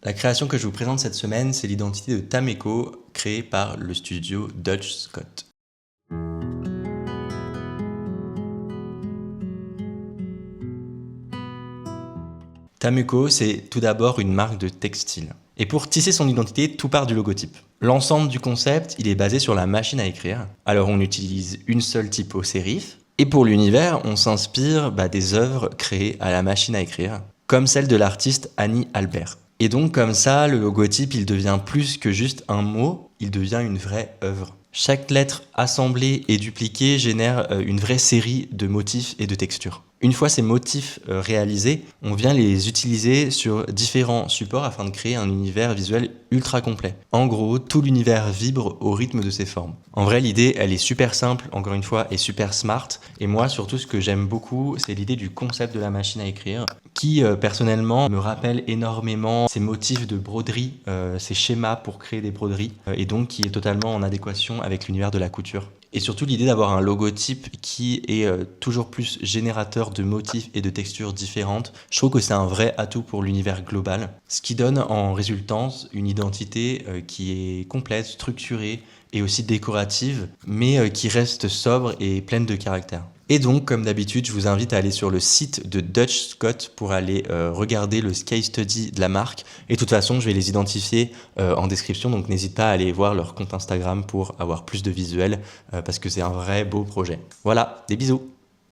La création que je vous présente cette semaine, c'est l'identité de Tameko, créée par le studio Dutch Scott. Tameko, c'est tout d'abord une marque de textile. Et pour tisser son identité, tout part du logotype. L'ensemble du concept, il est basé sur la machine à écrire. Alors on utilise une seule typo sérif. Et pour l'univers, on s'inspire des œuvres créées à la machine à écrire, comme celle de l'artiste Annie Albert. Et donc comme ça, le logotype, il devient plus que juste un mot, il devient une vraie œuvre. Chaque lettre assemblée et dupliquée génère une vraie série de motifs et de textures. Une fois ces motifs réalisés, on vient les utiliser sur différents supports afin de créer un univers visuel ultra complet. En gros, tout l'univers vibre au rythme de ces formes. En vrai, l'idée, elle est super simple, encore une fois, et super smart. Et moi, surtout, ce que j'aime beaucoup, c'est l'idée du concept de la machine à écrire, qui, personnellement, me rappelle énormément ces motifs de broderie, ces schémas pour créer des broderies, et donc qui est totalement en adéquation avec l'univers de la couture. Et surtout l'idée d'avoir un logotype qui est toujours plus générateur de motifs et de textures différentes. Je trouve que c'est un vrai atout pour l'univers global, ce qui donne en résultance une identité qui est complète, structurée et aussi décorative, mais qui reste sobre et pleine de caractère. Et donc, comme d'habitude, je vous invite à aller sur le site de Dutch Scott pour aller regarder le case study de la marque. Et de toute façon, je vais les identifier en description, donc n'hésite pas à aller voir leur compte Instagram pour avoir plus de visuels, parce que c'est un vrai beau projet. Voilà, des bisous!